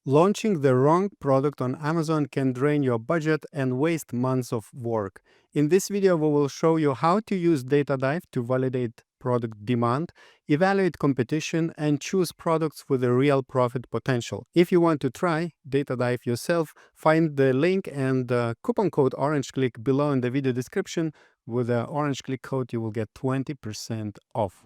Launching the wrong product on Amazon can drain your budget and waste months of work. In this video, we will show you how to use Data Dive to validate product demand, evaluate competition, and choose products with a real profit potential. If you want to try Data Dive yourself, find the link and coupon code OrangeClick below in the video description. With the OrangeClick code, you will get 20% off.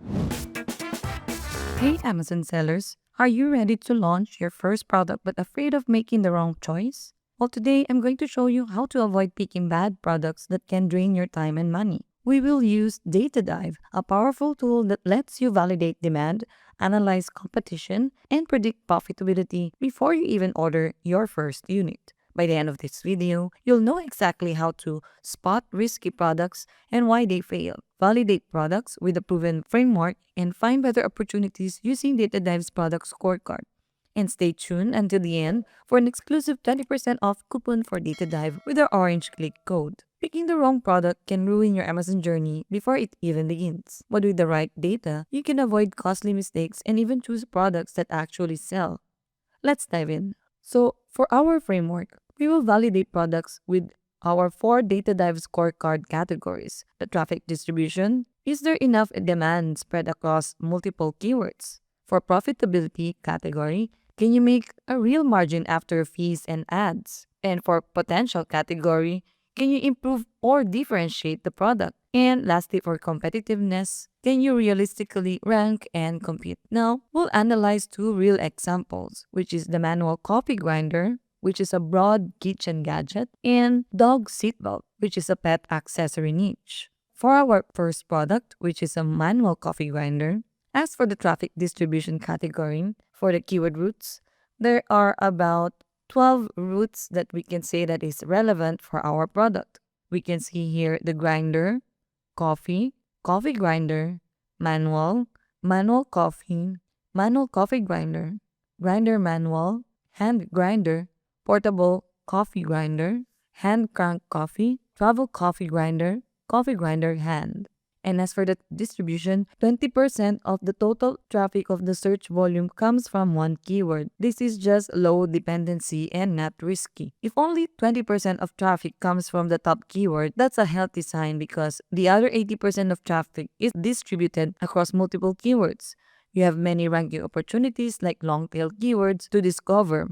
Hey Amazon sellers, are you ready to launch your first product but afraid of making the wrong choice? Well, today I'm going to show you how to avoid picking bad products that can drain your time and money. We will use Data Dive, a powerful tool that lets you validate demand, analyze competition, and predict profitability before you even order your first unit. By the end of this video, you'll know exactly how to spot risky products and why they fail, validate products with a proven framework, and find better opportunities using Data Dive's product scorecard. And stay tuned until the end for an exclusive 20% off coupon for Data Dive with our Orange Click code. Picking the wrong product can ruin your Amazon journey before it even begins. But with the right data, you can avoid costly mistakes and even choose products that actually sell. Let's dive in. So, for our framework, we will validate products with our 4 Data Dive Scorecard categories. The traffic distribution: is there enough demand spread across multiple keywords? For profitability category, can you make a real margin after fees and ads? And for potential category, can you improve or differentiate the product? And lastly, for competitiveness, can you realistically rank and compete? Now, we'll analyze 2 real examples, which is the manual coffee grinder, which is a broad kitchen gadget, and dog seatbelt, which is a pet accessory niche. For our first product, which is a manual coffee grinder, as for the traffic distribution category, for the keyword routes, there are about 12 routes that we can say that is relevant for our product. We can see here the grinder, coffee, coffee grinder, manual, manual coffee grinder, grinder manual, hand grinder, portable coffee grinder, hand crank coffee, travel coffee grinder hand. And as for the distribution, 20% of the total traffic of the search volume comes from one keyword. This is just low dependency and not risky. If only 20% of traffic comes from the top keyword, that's a healthy sign because the other 80% of traffic is distributed across multiple keywords. You have many ranking opportunities like long-tail keywords to discover,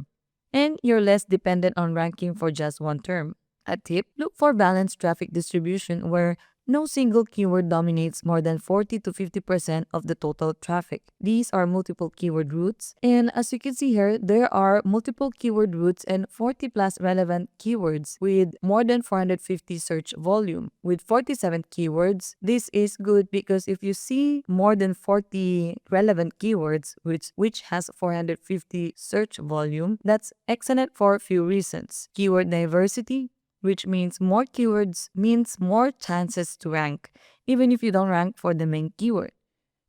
and you're less dependent on ranking for just one term. A tip: look for balanced traffic distribution where no single keyword dominates more than 40 to 50% of the total traffic. These are multiple keyword routes, and as you can see here, there are multiple keyword routes and 40 plus relevant keywords with more than 450 search volume. With 47 keywords, this is good because if you see more than 40 relevant keywords which has 450 search volume, that's excellent for a few reasons. Keyword diversity, which means more keywords means more chances to rank. Even if you don't rank for the main keyword,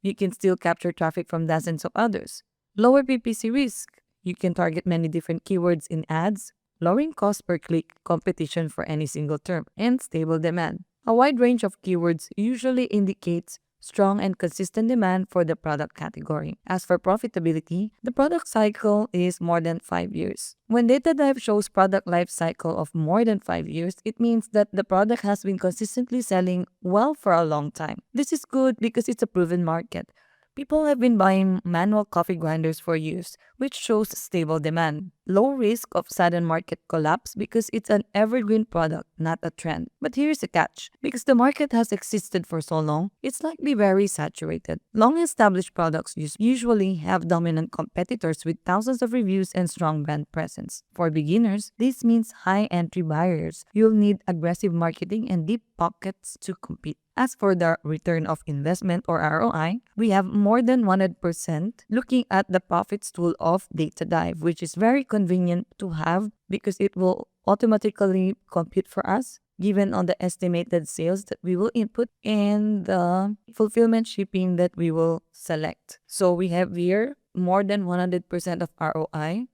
you can still capture traffic from dozens of others. Lower PPC risk. You can target many different keywords in ads, lowering cost per click, competition for any single term, and stable demand. A wide range of keywords usually indicates strong and consistent demand for the product category. As for profitability, the product cycle is more than 5 years. When Data Dive shows product life cycle of more than 5 years, it means that the product has been consistently selling well for a long time. This is good because it's a proven market. People have been buying manual coffee grinders for years, which shows stable demand. Low risk of sudden market collapse because it's an evergreen product, not a trend. But here's the catch: because the market has existed for so long, it's likely very saturated. Long-established products usually have dominant competitors with thousands of reviews and strong brand presence. For beginners, this means high entry barriers. You'll need aggressive marketing and deep pockets to compete. As for the return of investment or ROI, we have more than 100% looking at the profits tool of Data Dive, which is very convenient to have because it will automatically compute for us given on the estimated sales that we will input and the fulfillment shipping that we will select. So we have here more than 100% of ROI.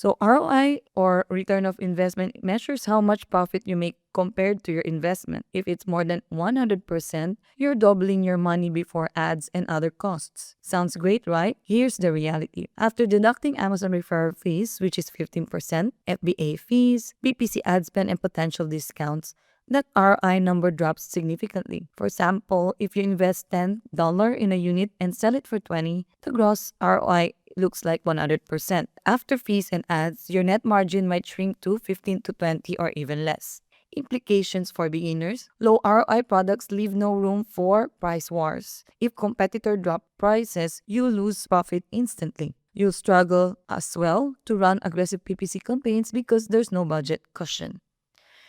So ROI, or return of investment, measures how much profit you make compared to your investment. If it's more than 100%, you're doubling your money before ads and other costs. Sounds great, right? Here's the reality. After deducting Amazon referral fees, which is 15%, FBA fees, PPC ad spend, and potential discounts, that ROI number drops significantly. For example, if you invest $10 in a unit and sell it for 20, the gross ROI looks like 100%. After fees and ads, your net margin might shrink to 15 to 20 or even less. Implications for beginners: low ROI products leave no room for price wars. If competitor drop prices, you lose profit instantly. You'll struggle as well to run aggressive PPC campaigns because there's no budget cushion.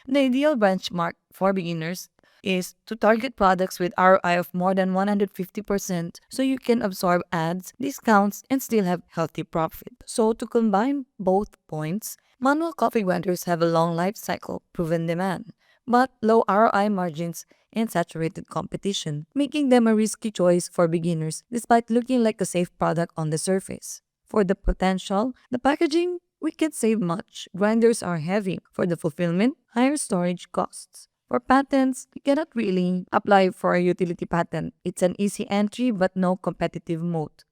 The ideal benchmark for beginners is to target products with ROI of more than 150% so you can absorb ads, discounts, and still have healthy profit. So to combine both points, manual coffee grinders have a long life cycle, proven demand, but low ROI margins and saturated competition, making them a risky choice for beginners despite looking like a safe product on the surface. For the potential, the packaging, we can save much. Grinders are heavy. For the fulfillment, higher storage costs. For patents, you cannot really apply for a utility patent. It's an easy entry but no competitive moat.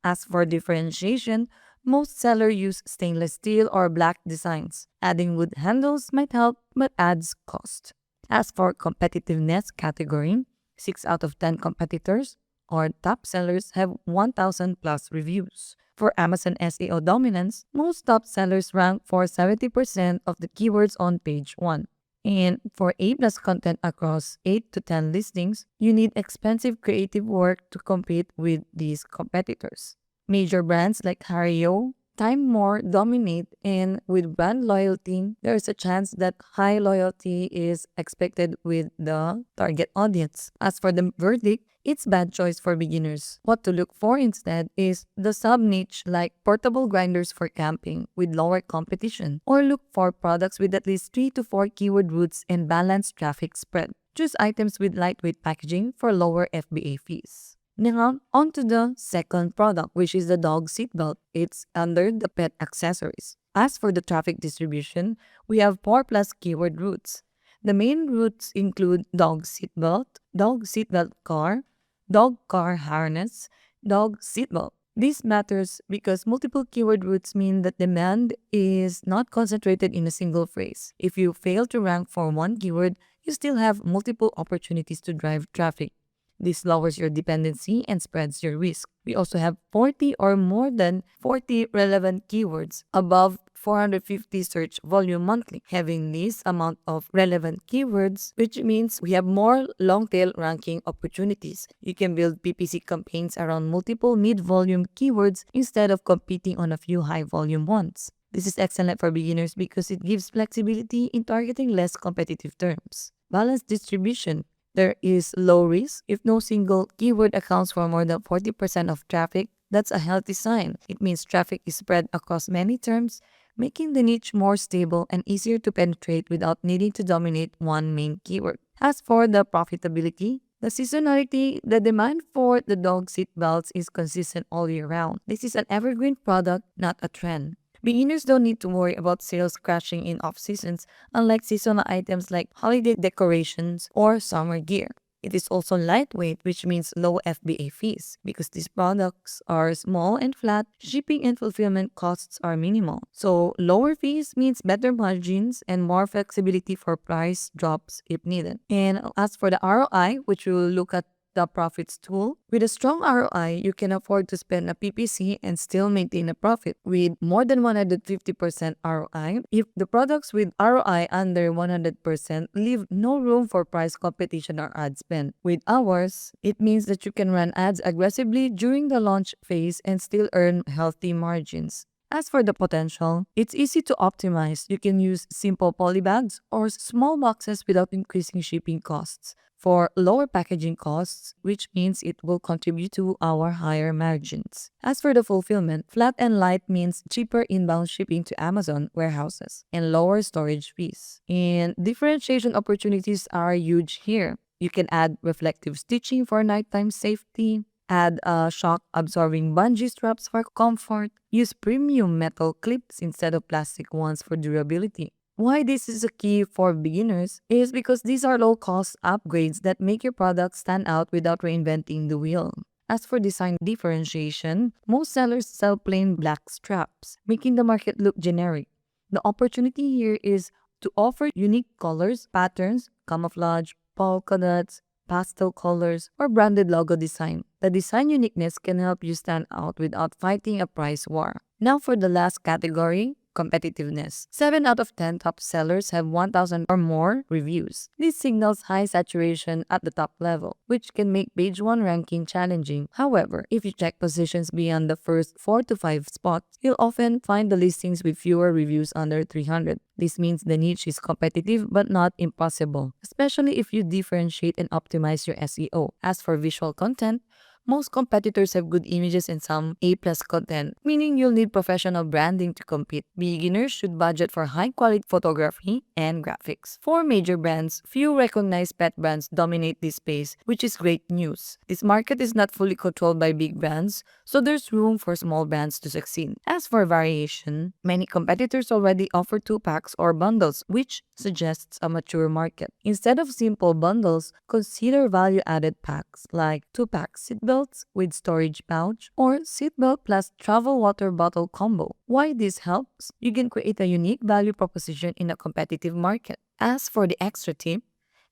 As for differentiation, most sellers use stainless steel or black designs. Adding wood handles might help but adds cost. As for competitiveness category, 6 out of 10 competitors or top sellers have 1,000 plus reviews. For Amazon SEO dominance, most top sellers rank for 70% of the keywords on page 1. And for A-plus content across 8 to 10 listings, you need expensive creative work to compete with these competitors. Major brands like Hario, Time More dominate, and with brand loyalty, there is a chance that high loyalty is expected with the target audience. As for the verdict, it's bad choice for beginners. What to look for instead is the sub-niche like portable grinders for camping with lower competition, or look for products with at least 3 to 4 keyword roots and balanced traffic spread. Choose items with lightweight packaging for lower FBA fees. Now, on to the second product, which is the dog seatbelt. It's under the pet accessories. As for the traffic distribution, we have 4 plus keyword routes. The main routes include dog seatbelt car, dog car harness, dog seatbelt. This matters because multiple keyword routes mean that demand is not concentrated in a single phrase. If you fail to rank for one keyword, you still have multiple opportunities to drive traffic. This lowers your dependency and spreads your risk. We also have 40 or more than 40 relevant keywords above 450 search volume monthly. Having this amount of relevant keywords, which means we have more long-tail ranking opportunities. You can build PPC campaigns around multiple mid-volume keywords instead of competing on a few high-volume ones. This is excellent for beginners because it gives flexibility in targeting less competitive terms. Balanced distribution. There is low risk. If no single keyword accounts for more than 40% of traffic, that's a healthy sign. It means traffic is spread across many terms, making the niche more stable and easier to penetrate without needing to dominate one main keyword. As for the profitability, the seasonality, the demand for the dog seat belts is consistent all year round. This is an evergreen product, not a trend. Beginners don't need to worry about sales crashing in off-seasons, unlike seasonal items like holiday decorations or summer gear. It is also lightweight, which means low FBA fees. Because these products are small and flat, shipping and fulfillment costs are minimal. So lower fees means better margins and more flexibility for price drops if needed. And as for the ROI, which we will look at the profits tool. With a strong ROI, you can afford to spend a PPC and still maintain a profit. With more than 150% ROI, if the products with ROI under 100% leave no room for price competition or ad spend. With ours, it means that you can run ads aggressively during the launch phase and still earn healthy margins. As for the potential, it's easy to optimize. You can use simple polybags or small boxes without increasing shipping costs for lower packaging costs, which means it will contribute to our higher margins. As for the fulfillment, flat and light means cheaper inbound shipping to Amazon warehouses and lower storage fees. And differentiation opportunities are huge here. You can add reflective stitching for nighttime safety, Add shock-absorbing bungee straps for comfort. Use premium metal clips instead of plastic ones for durability. Why this is a key for beginners is because these are low-cost upgrades that make your product stand out without reinventing the wheel. As for design differentiation, most sellers sell plain black straps, making the market look generic. The opportunity here is to offer unique colors, patterns, camouflage, polka dots, pastel colors, or branded logo design. The design uniqueness can help you stand out without fighting a price war. Now for the last category, competitiveness. 7 out of 10 top sellers have 1,000 or more reviews. This signals high saturation at the top level, which can make page 1 ranking challenging. However, if you check positions beyond the first 4 to 5 spots, you'll often find the listings with fewer reviews under 300. This means the niche is competitive but not impossible, especially if you differentiate and optimize your SEO. As for visual content, most competitors have good images and some A-plus content, meaning you'll need professional branding to compete. Beginners should budget for high-quality photography and graphics. For major brands, few recognized pet brands dominate this space, which is great news. This market is not fully controlled by big brands, so there's room for small brands to succeed. As for variation, many competitors already offer 2-packs or bundles, which suggests a mature market. Instead of simple bundles, consider value-added packs like 2-pack seatbelts with storage pouch or seatbelt plus travel water bottle combo. Why this helps? You can create a unique value proposition in a competitive market. As for the extra tip,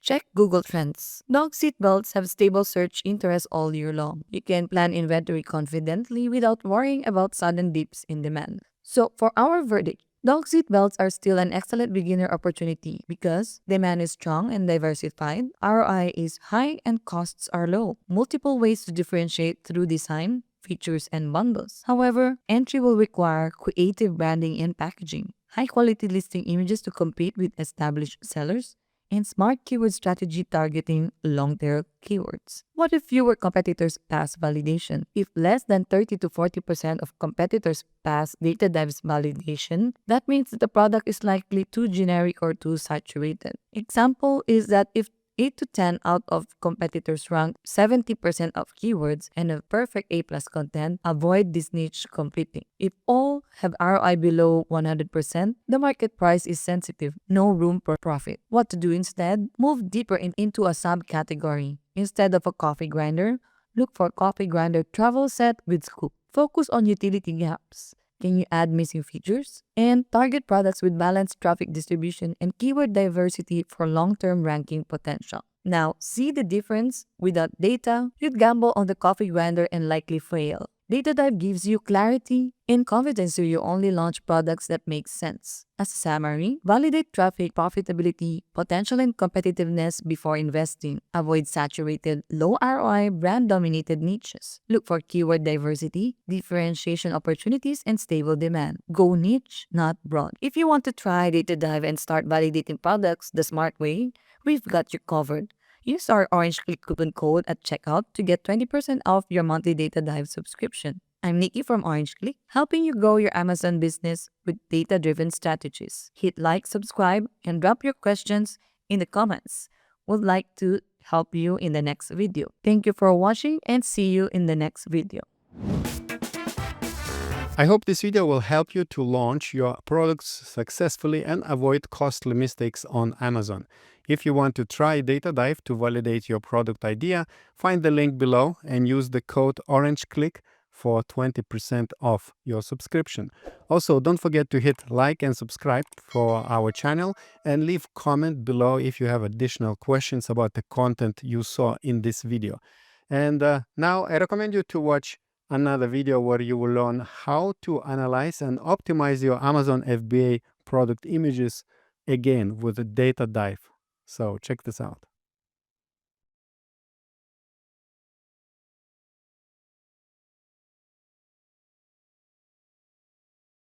check Google Trends. Dog seat belts have stable search interest all year long. You can plan inventory confidently without worrying about sudden dips in demand. So for our verdict, dog seat belts are still an excellent beginner opportunity because demand is strong and diversified, ROI is high, and costs are low. Multiple ways to differentiate through design, features, and bundles. However, entry will require creative branding and packaging, high-quality listing images to compete with established sellers, and smart keyword strategy targeting long-tail keywords. What if fewer competitors pass validation? If less than 30 to 40% of competitors pass Data Dive's validation, that means that the product is likely too generic or too saturated. Example is that if 8 to 10 out of competitors rank 70% of keywords and have perfect A-plus content, avoid this niche completely. If all have ROI below 100%, the market price is sensitive, no room for profit. What to do instead? Move deeper into a subcategory. Instead of a coffee grinder, look for coffee grinder travel set with scoop. Focus on utility gaps. Can you add missing features? And target products with balanced traffic distribution and keyword diversity for long-term ranking potential. Now, see the difference? Without data, you'd gamble on the coffee grinder and likely fail. Data Dive gives you clarity and confidence so you only launch products that make sense. As a summary, validate traffic, profitability, potential, and competitiveness before investing. Avoid saturated, low ROI, brand-dominated niches. Look for keyword diversity, differentiation opportunities, and stable demand. Go niche, not broad. If you want to try Data Dive and start validating products the smart way, we've got you covered. Use our Orange Klik coupon code at checkout to get 20% off your monthly Data Dive subscription. I'm Nikki from Orange Klik, helping you grow your Amazon business with data-driven strategies. Hit like, subscribe, and drop your questions in the comments. We'd like to help you in the next video. Thank you for watching and see you in the next video. I hope this video will help you to launch your products successfully and avoid costly mistakes on Amazon. If you want to try Data Dive to validate your product idea, find the link below and use the code OrangeClick for 20% off your subscription. Also, don't forget to hit like and subscribe for our channel and leave comment below if you have additional questions about the content you saw in this video. And now I recommend you to watch another video where you will learn how to analyze and optimize your Amazon FBA product images again with a Data Dive. So check this out.